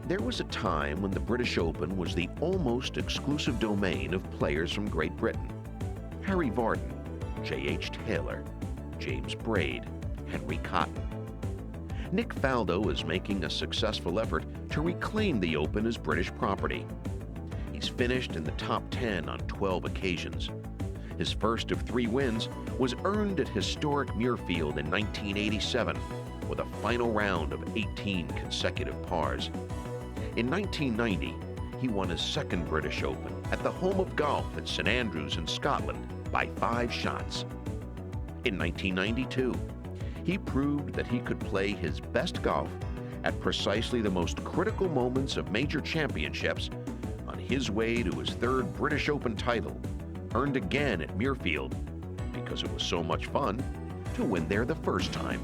There was a time when the British Open was the almost exclusive domain of players from Great Britain. Harry Vardon, J.H. Taylor, James Braid, Henry Cotton. Nick Faldo is making a successful effort to reclaim the Open as British property. He's finished in the top 10 on 12 occasions. His first of 3 wins was earned at historic Mirfield in 1987 with a final round of 18 consecutive pars. In 1990, he won his second British Open at the home of golf at St Andrews in Scotland by 5 shots. In 1992, he proved that he could play his best golf at precisely the most critical moments of major championships on his way to his 3rd British Open title, earned again at Mirfield because it was so much fun to win there the first time.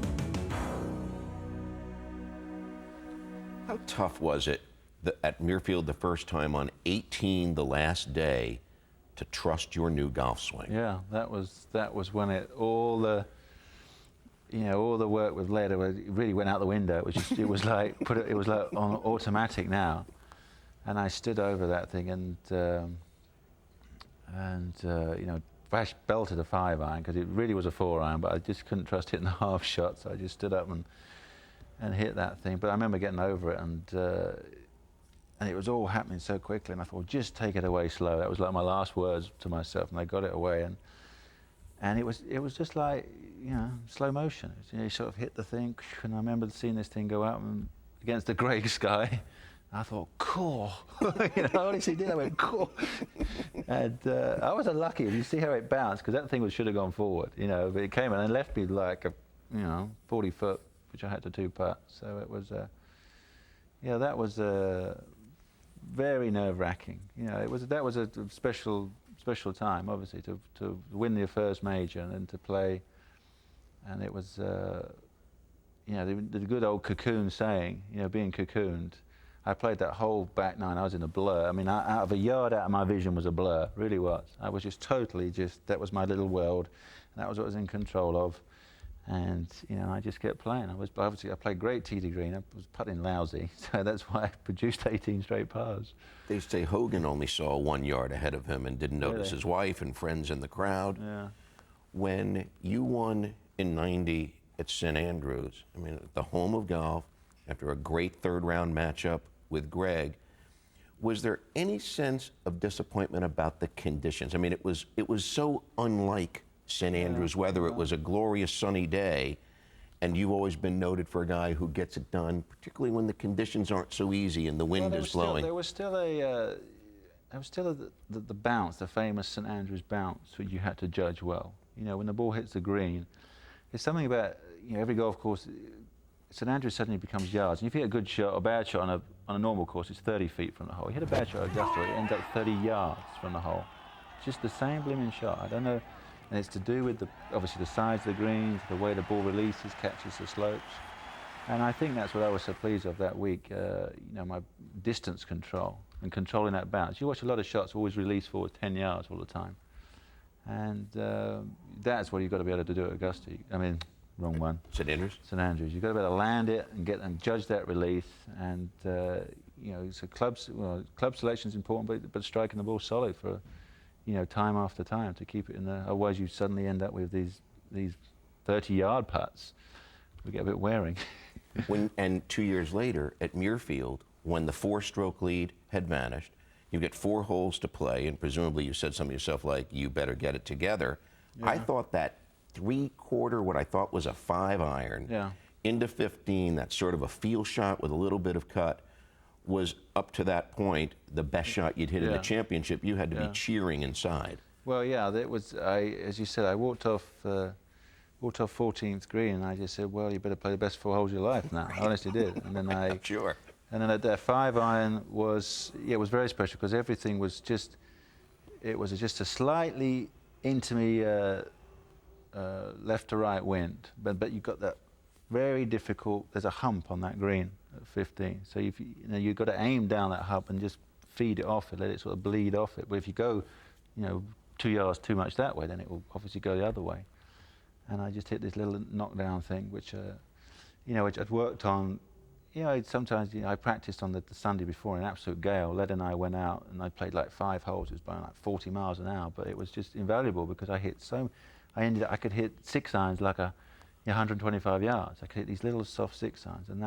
How tough was it at Mirfield the first time on 18 the last day to trust your new golf swing? Yeah, that was when all the work with lead, it really went out the window. It was like on automatic now, and I stood over that thing and belted a 5-iron because it really was a 4-iron, but I just couldn't trust hitting the half shot, so I just stood up and hit that thing. But I remember getting over it, and it was all happening so quickly, and I thought, well, just take it away slow. That was like my last words to myself, and I got it away, and it was just like, slow motion. You sort of hit the thing, and I remember seeing this thing go out against the grey sky. I thought, cool. I honestly did. I went, cool. And I was unlucky. You see how it bounced, because that thing should have gone forward, but it came and left me like 40 foot, which I had to 2-putt. So it was, that was very nerve-wracking. That was a special time, obviously, to win your first major and then to play. And it was, the good old cocoon saying, being cocooned. I played that whole back 9. I was in a blur. I mean, out of a yard out of my vision was a blur, really was. I was just totally that was my little world. And that was what I was in control of. And, I just kept playing. I played great tee to green. I was putting lousy, so that's why I produced 18 straight pars. They say Hogan only saw 1 yard ahead of him and didn't notice his wife and friends in the crowd. Yeah. When you won in 90 at St Andrews, at the home of golf, after a great 3rd round matchup with Greg, was there any sense of disappointment about the conditions? It was so unlike St Andrews weather. It was a glorious sunny day, and you've always been noted for a guy who gets it done, particularly when the conditions aren't so easy and the wind is blowing. There was still the bounce, the famous St Andrews bounce, which you had to judge well. When the ball hits the green, there's something about every golf course. St Andrews suddenly becomes yards. And if you hit a good shot or bad shot on a normal course, it's 30 feet from the hole. You hit a bad shot at Augusta, it ends up 30 yards from the hole. It's just the same blooming shot. I don't know. And it's to do with obviously the size of the greens, the way the ball releases, catches the slopes. And I think that's what I was so pleased of that week, my distance control and controlling that bounce. You watch a lot of shots always release forward 10 yards all the time. And that's what you've got to be able to do at Augusta. Wrong one. St Andrews? St Andrews. You've got to be able to land it and judge that release. And, so club selection is important, but striking the ball solid for, time after time to keep it in there. Otherwise, you suddenly end up with these 30-yard putts. We get a bit wearing. And 2 years later at Mirfield, when the 4-stroke lead had vanished, you get 4 holes to play, and presumably you said something to yourself like, you better get it together. Yeah. I thought that 3/4, what I thought was a 5-iron, into 15, that sort of a feel shot with a little bit of cut, was up to that point the best shot you'd hit in the championship. You had to be cheering inside. Well, yeah, that was, as you said, I walked off 14th green, and I just said, well, you better play the best 4 holes of your life now. I honestly did. And then Sure. And then that 5-iron was, it was very special because everything was just, it was just a slightly into me left to right wind, but you've got that very difficult, there's a hump on that green at 15. So you've got to aim down that hump and just feed it off and let it sort of bleed off it. But if you go, 2 yards too much that way, then it will obviously go the other way. And I just hit this little knockdown thing, which, which I'd worked on, you know, sometimes I practiced on the Sunday before in absolute gale. Led and I went out and I played like 5 holes. It was by like 40 miles an hour, but it was just invaluable because I hit I could hit 6 irons like 125 yards. I could hit these little soft 6 irons, and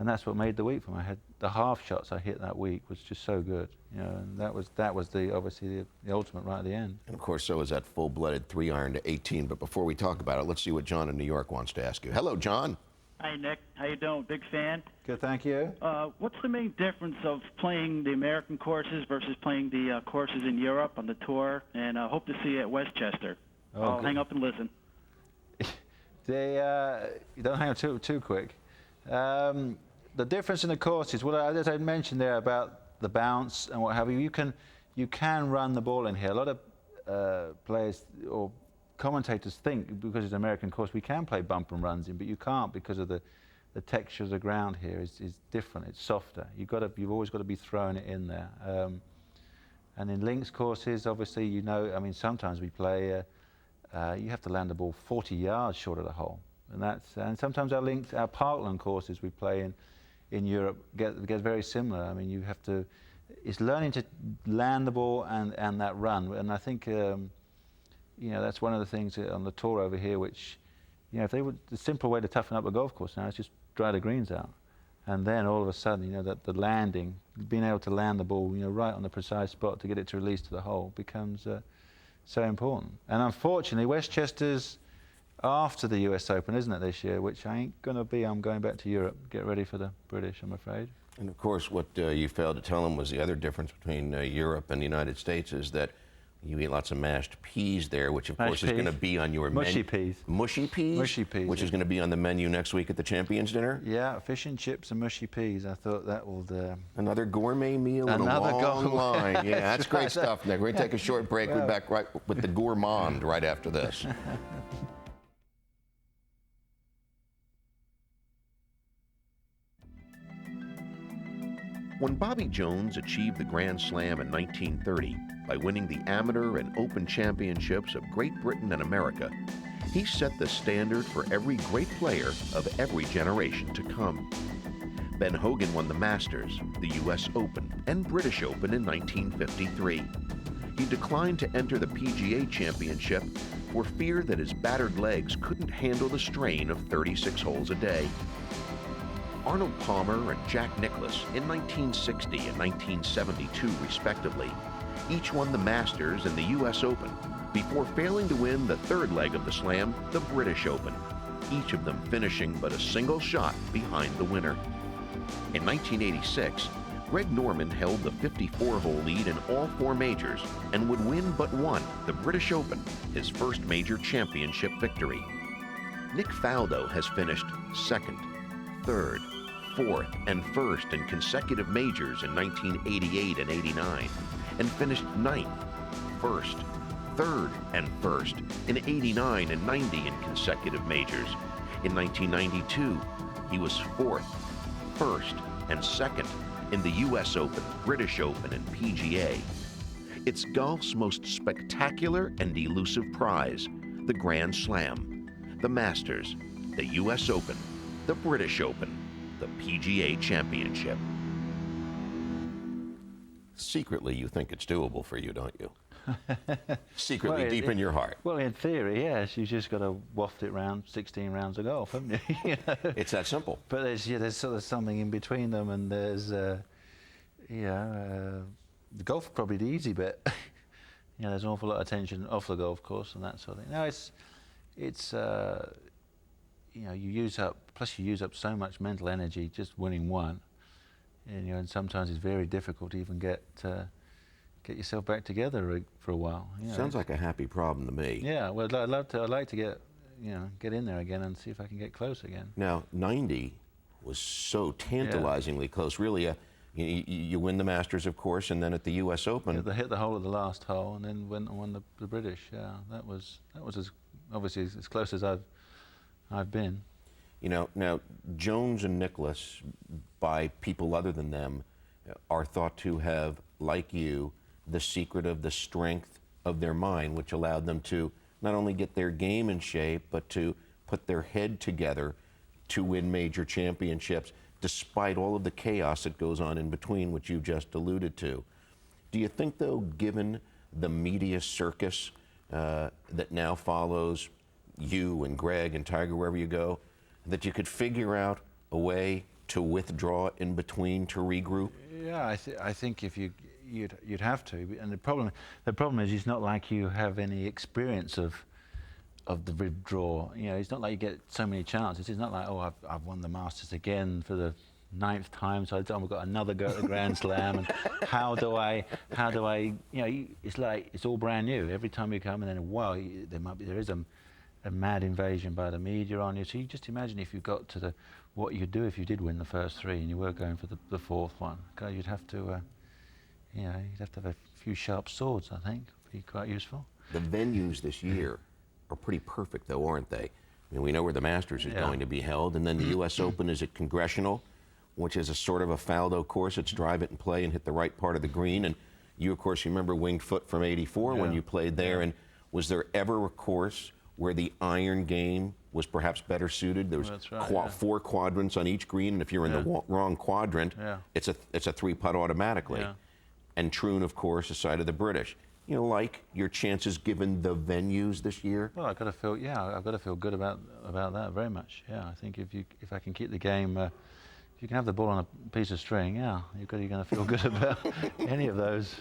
that's what made the week for me. I had the half shots I hit that week was just so good, you know, and that was obviously the ultimate right at the end. And of course, so is that full-blooded 3-iron to 18. But before we talk about it, let's see what John in New York wants to ask you. Hello, John. Hi, Nick. How you doing? Big fan. Good, thank you. What's the main difference of playing the American courses versus playing the courses in Europe on the tour? And I hope to see you at Westchester. I'll hang up and listen. You don't hang up too quick. The difference in the courses, well, as I mentioned there about the bounce and what have you, you can run the ball in here. A lot of players or commentators think because it's an American course we can play bump and runs in, but you can't because of the texture of the ground here is different. It's softer. You've always got to be throwing it in there. And in links courses, obviously, you know, I mean, sometimes we play. You have to land the ball 40 yards short of the hole, and sometimes our parkland courses we play in Europe get very similar. I mean, it's learning to land the ball and that run, and I think you know, that's one of the things on the tour over here, which, you know, the simple way to toughen up a golf course now is just dry the greens out, and then all of a sudden, you know, that the landing, being able to land the ball, you know, right on the precise spot to get it to release to the hole becomes so important. And unfortunately, Westchester's after the US Open, isn't it, this year, which I ain't going to be. I'm going back to Europe, get ready for the British, I'm afraid. And of course, what you failed to tell him was the other difference between Europe and the United States is that you eat lots of mashed peas there, which of course is going to be on your menu. Mushy peas. Mushy peas? Mushy peas. Which is going to be on the menu next week at the Champions Dinner? Yeah, fish and chips and mushy peas. I thought that would... Another gourmet meal in a long line. Yeah, that's great stuff, Nick. We're going to take a short break. We'll be back right with the gourmand right after this. When Bobby Jones achieved the Grand Slam in 1930 by winning the Amateur and Open Championships of Great Britain and America, he set the standard for every great player of every generation to come. Ben Hogan won the Masters, the US Open, and British Open in 1953. He declined to enter the PGA Championship for fear that his battered legs couldn't handle the strain of 36 holes a day. Arnold Palmer and Jack Nicklaus in 1960 and 1972, respectively, each won the Masters and the US Open before failing to win the third leg of the Slam, the British Open, each of them finishing but a single shot behind the winner. In 1986, Greg Norman held the 54-hole lead in all 4 majors and would win but one, the British Open, his first major championship victory. Nick Faldo has finished second, third, fourth, and first in consecutive majors in 1988 and 89, and finished ninth, first, third, and first in 89 and 90 in consecutive majors. In 1992, he was fourth, first, and second in the US Open, British Open, and PGA. It's golf's most spectacular and elusive prize, the Grand Slam, the Masters, the US Open, the British Open, the PGA Championship. Secretly, you think it's doable for you, don't you? Secretly, well, deep in your heart. Well, in theory, yes. You've just got to waft it round 16 rounds of golf, haven't you? You know? It's that simple. But there's sort of something in between them, and there's, the golf is probably the easy bit. You know, there's an awful lot of attention off the golf course and that sort of thing. No, it's you know, you use up so much mental energy just winning one, and, you know, and sometimes it's very difficult to even get yourself back together for a while. You know. Sounds like a happy problem to me. Yeah, well, I'd like to get in there again and see if I can get close again. Now, 90 was so tantalizingly close. Really, you win the Masters, of course, and then at the U.S. Open. Yeah, they hit the hole at the last hole, and then went and won the British. Yeah, that was obviously as close as I've been. You know, now Jones and Nicklaus, by people other than them, are thought to have, like you, the secret of the strength of their mind, which allowed them to not only get their game in shape, but to put their head together to win major championships. despite all of the chaos that goes on in between, which you just alluded to. Do you think, though, given the media circus that now follows you and Greg and Tiger wherever you go, that you could figure out a way to withdraw in between to regroup? Yeah, I think if you'd have to, and the problem is it's not like you have any experience of the withdrawal. You know, it's not like you get so many chances. It's not like, oh, I've won the Masters again for the 9th time, so I've got another go at the Grand Slam, and how do I, you know, it's like it's all brand new every time you come, and then wow, there is a mad invasion by the media on you. So you just imagine if you got to what you'd do if you did win the first 3 and you were going for the 4th one. God, you'd have to, you know, you'd have to have a few sharp swords. I think be quite useful. The venues this year are pretty perfect, though, aren't they? I mean, we know where the Masters is going to be held, and then the U.S. Open is at Congressional, which is a sort of a Faldo course. It's drive it and play and hit the right part of the green. And you, of course, remember Winged Foot from '84 when you played there. And was there ever a course where the iron game was perhaps better suited? There was 4 quadrants on each green, and if you're in the wrong quadrant, it's a 3-putt automatically. And Troon, of course, aside of the British. You know, like your chances given the venues this year? Well, I've got to feel good about that very much. Yeah, I think if I can keep the game, if you can have the ball on a piece of string, you're going to feel good about any of those.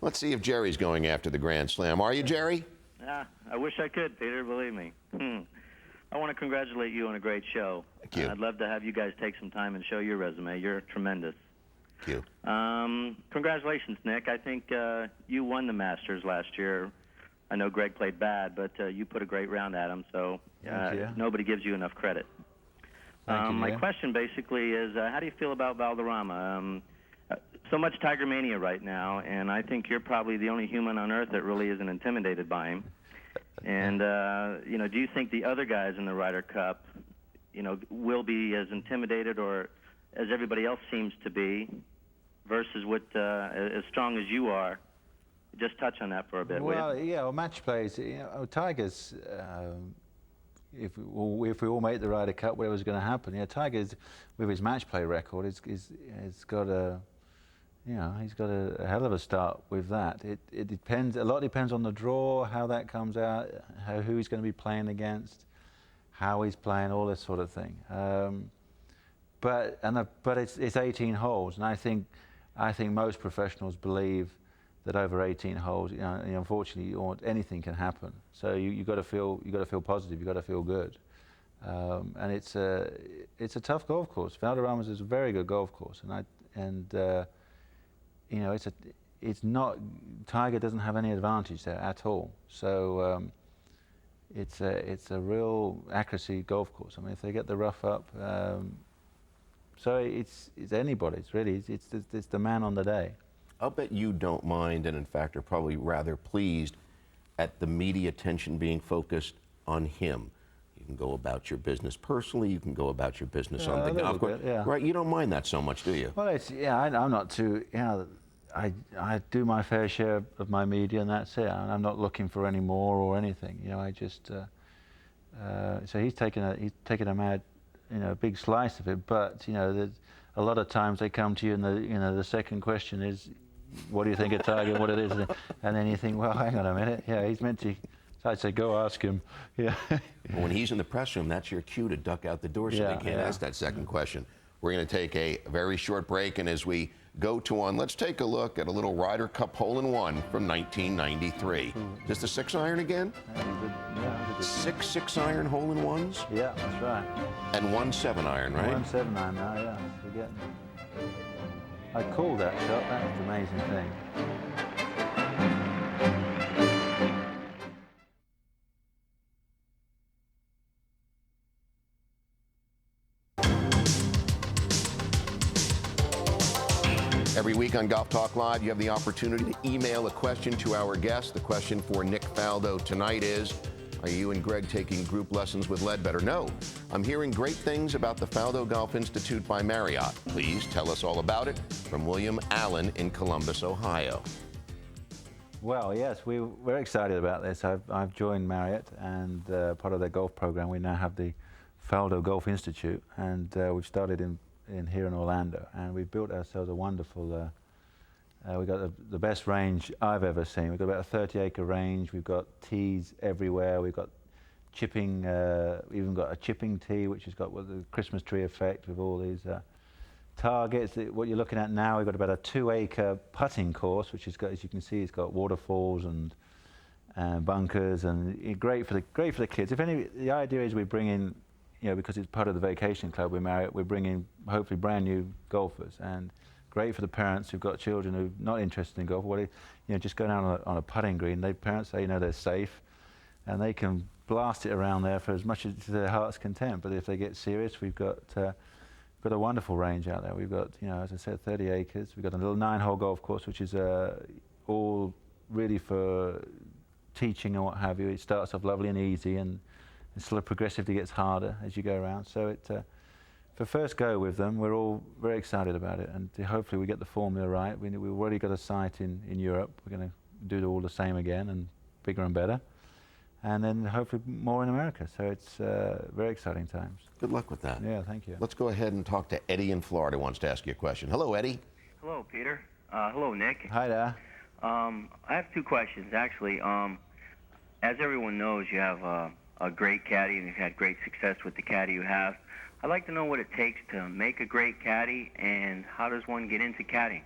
Let's see if Jerry's going after the Grand Slam. Are you, Jerry? Yeah, I wish I could, Peter, believe me. I want to congratulate you on a great show. Thank you. I'd love to have you guys take some time and show your resume. You're tremendous. Thank you. Congratulations, Nick. I think you won the Masters last year. I know Greg played bad, but you put a great round at him, so nobody gives you enough credit. My question basically is, how do you feel about Valderrama? So much Tiger Mania right now, and I think you're probably the only human on earth that really isn't intimidated by him. And, you know, do you think the other guys in the Ryder Cup, you know, will be as intimidated or as everybody else seems to be versus what, as strong as you are? Just touch on that for a bit, will you? Yeah, well, match plays, you know, Tiger's, if we all make the Ryder Cup, whatever's going to happen, Tiger's, with his match play record, he's got a, you know, he's got a hell of a start with that. It depends, a lot depends on the draw, how that comes out, who he's going to be playing against, how he's playing, all this sort of thing. But it's 18 holes, and I think most professionals believe that over 18 holes, you know, unfortunately, anything can happen. So you got to feel positive. You got to feel good, and it's a tough golf course. Valderrama's is a very good golf course, and you know, it's not, Tiger doesn't have any advantage there at all. So it's a real accuracy golf course. I mean, if they get the rough up, so it's anybody's really. It's the man on the day. I'll bet you don't mind, and in fact are probably rather pleased at the media attention being focused on him. You can go about your business personally, you can go about your business on the golf course. Right, you don't mind that so much, do you? Well, I'm not too, you know, I do my fair share of my media, and that's it. I'm not looking for any more or anything. You know, I just, so he's taken a mad, you know, big slice of it, but, you know, a lot of times they come to you and the second question is, what do you think of Tiger, what it is? And then you think, well, hang on a minute. Yeah, he's meant to. So I'd say, go ask him. Yeah. When he's in the press room, that's your cue to duck out the door so they can't ask that second question. We're going to take a very short break, and as we go to one, let's take a look at a little Ryder Cup hole-in-one from 1993. Just a 6-iron again? Yeah, 6 iron hole-in-ones? Yeah, that's right. And 1 7-iron, right? 1 7-iron now, yeah. Forgetting. I called that shot. That was the amazing thing. Every week on Golf Talk Live, you have the opportunity to email a question to our guest. The question for Nick Faldo tonight is, are you and Greg taking group lessons with Ledbetter? No. I'm hearing great things about the Faldo Golf Institute by Marriott. Please tell us all about it. From William Allen in Columbus, Ohio. Well, yes, we're excited about this. I've joined Marriott, and part of their golf program, we now have the Faldo Golf Institute, and we've started in here in Orlando, and we've built ourselves a wonderful. We've got the best range I've ever seen. We've got about a 30-acre range. We've got tees everywhere. We've got chipping. We've even got a chipping tee, which has got the Christmas tree effect with all these targets. What you're looking at now, we've got about a 2-acre putting course, which has got, as you can see, it's got waterfalls and bunkers, and great for the kids. The idea is we bring in, because it's part of the vacation club we're bringing hopefully brand new golfers, and great for the parents who've got children who are not interested in golf. Just go down on a putting green. Parents say they're safe, and they can blast it around there for as much as to their heart's content. But if they get serious, we've got a wonderful range out there. We've got, as I said, 30 acres. We've got a little 9-hole golf course, which is all really for teaching and what have you. It starts off lovely and easy, and it sort of progressively gets harder as you go around. So for first go with them, we're all very excited about it, and hopefully we get the formula right. We've already got a site in Europe. We're going to do all the same again, and bigger and better, and then hopefully more in America. So it's very exciting times. Good luck with that. Yeah, thank you. Let's go ahead and talk to Eddie in Florida. Wants to ask you a question. Hello, Eddie. Hello, Peter. Hello, Nick. Hi there. I have 2 questions, actually. As everyone knows, you have a great caddy, and you've had great success with the caddy you have. I'd like to know what it takes to make a great caddy, and how does one get into caddying?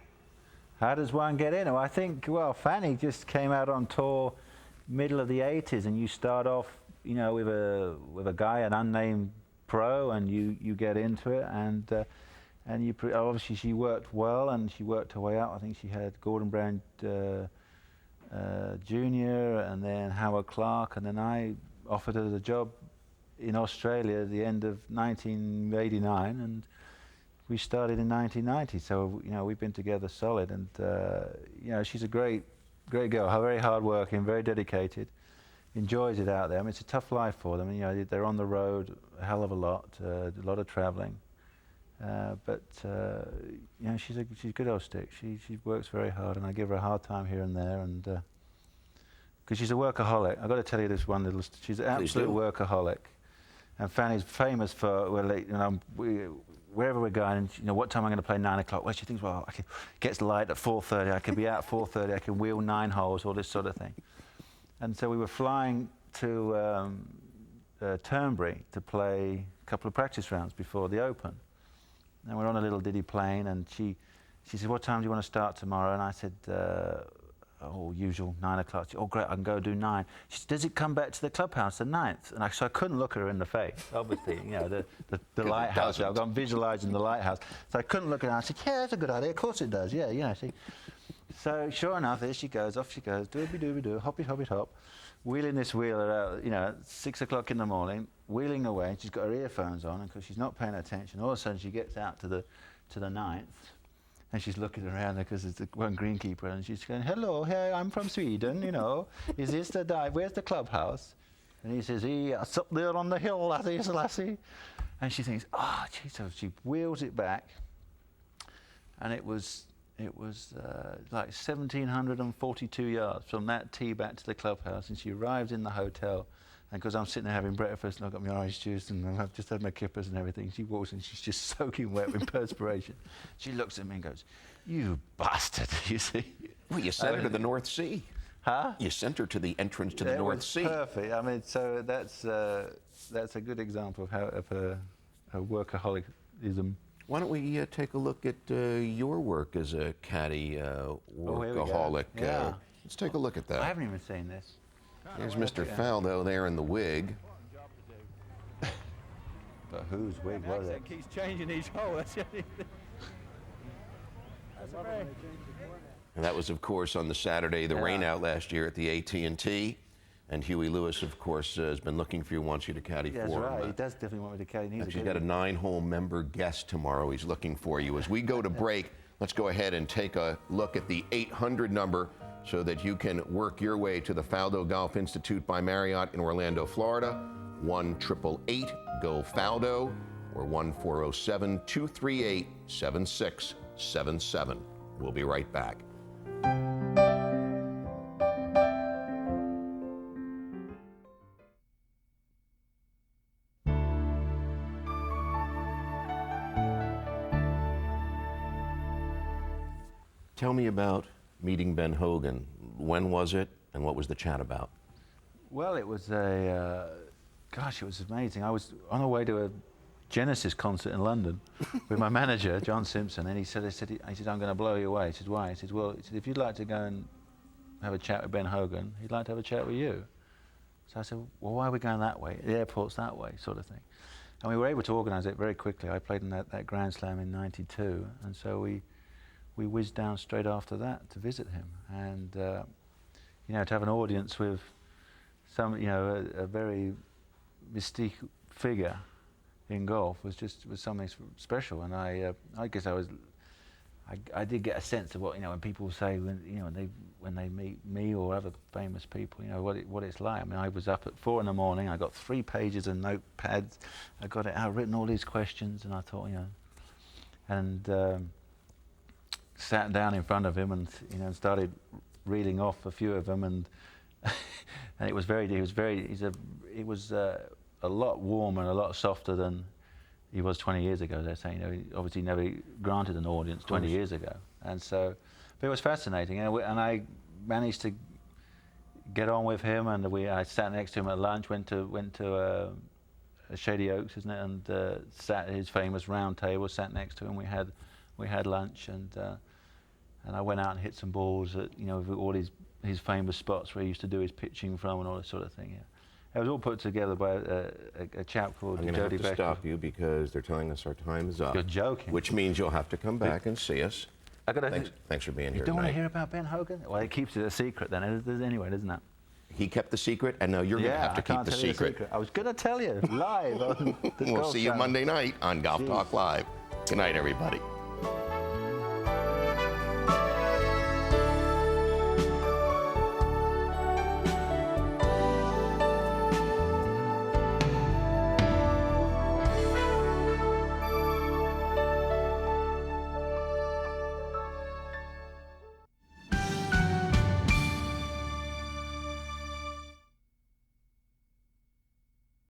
How does one get in? Well, I think, Fanny just came out on tour middle of the 80s, and you start off, with a guy, an unnamed pro, and you get into it, and obviously she worked well, and she worked her way up. I think she had Gordon Brown Jr. and then Howard Clark, and then I offered her the job in Australia at the end of 1989, and we started in 1990. So we've been together solid, and she's a great girl, very hard-working, very dedicated, enjoys it out there. I mean, it's a tough life for them. They're on the road a hell of a lot of traveling. But she's a good old stick. She works very hard, and I give her a hard time here and there, and because she's a workaholic. I've got to tell you this one little. She's an absolute workaholic, and Fanny's famous for wherever we're going, and what time I'm going to play 9 o'clock. Well, she thinks, it gets light at 4:30. I can be out at 4:30. I can wheel 9 holes, all this sort of thing. And so we were flying to Turnberry to play a couple of practice rounds before the Open. And we're on a little ditty plane, and she said, "What time do you want to start tomorrow?" And I said, usual 9 o'clock. She said, "Oh, great, I can go do 9. She said, "Does it come back to the clubhouse at 9th?" And so I couldn't look her in the face, obviously, the lighthouse. I'm visualizing the lighthouse. So I couldn't look at her. I said, "Yeah, that's a good idea. Of course it does. Yeah, see." So sure enough, there she goes, off she goes, dooby-dooby-doo, hoppy-hoppy-hop, wheeling this wheeler out, at 6 o'clock in the morning, wheeling away, and she's got her earphones on, and because she's not paying attention, all of a sudden she gets out to the 9th, and she's looking around there because there's the one greenkeeper, and she's going, "Hello, hey, I'm from Sweden, is this the dive? Where's the clubhouse?" And he says, "It's up there on the hill, lassie." And she thinks, "Oh, geez," so she wheels it back, and it was like 1,742 yards from that tee back to the clubhouse, and she arrives in the hotel, and because I'm sitting there having breakfast, and I've got my orange juice, and I've just had my kippers and everything, she walks in, she's just soaking wet with perspiration. She looks at me and goes, "You bastard," you see. Well, you sent her to the North Sea. Huh? You sent her to the entrance to the North Sea. Perfect. I mean, so that's a good example of her workaholism. Why don't we take a look at your work as a caddy workaholic? Yeah. Let's take a look at that. I haven't even seen this. There's Mr. Faldo there in the wig. But whose wig was it? Keeps changing each hole. That's And that was, of course, on the Saturday, the rain out last year at the AT&T. And Huey Lewis, of course, has been looking for you, wants you to caddy for him. That's right. He does definitely want me to caddy. He's got a 9-hole member guest tomorrow. He's looking for you. As we go to break, let's go ahead and take a look at the 800 number so that you can work your way to the Faldo Golf Institute by Marriott in Orlando, Florida. 1-888-GO-FALDO or 1-407-238-7677. We'll be right back. Tell me about meeting Ben Hogan. When was it, and what was the chat about? Well, it was gosh, it was amazing. I was on our way to a Genesis concert in London with my manager, John Simpson, and he said, I'm going to blow you away. He said, why? He said, well, if you'd like to go and have a chat with Ben Hogan, he'd like to have a chat with you. So I said, well, why are we going that way? The airport's that way, sort of thing. And we were able to organise it very quickly. I played in that Grand Slam in '92, and so we whizzed down straight after that to visit him. And, you know, to have an audience with some, a very mystique figure in golf was something special. And I guess I did get a sense of what, when people say when they meet me or other famous people, what it's like. I mean, I was up at 4 in the morning. I got 3 pages of notepads. I got it out, written all these questions, and I thought, and sat down in front of him and started reading off a few of them, and and it was a lot warmer and a lot softer than he was 20 years ago. They're saying, he obviously never granted an audience 20 years ago, and so, but it was fascinating, and I managed to get on with him, and I sat next to him at lunch, went to Shady Oaks, isn't it, and sat at his famous round table, sat next to him. We had lunch, and I went out and hit some balls at all his famous spots where he used to do his pitching from and all this sort of thing. Yeah. It was all put together by a chap called Jody Becker. I'm going to have to stop you because they're telling us our time is up. You're joking. Which means you'll have to come back and see us. Thanks for being here. You don't want to hear about Ben Hogan? Well, it keeps it a secret then, anyway, doesn't it? He kept the secret, and now you're going to have to keep the secret. I was going to tell you live on the We'll see you Monday night on Golf Talk Live. Good night, everybody.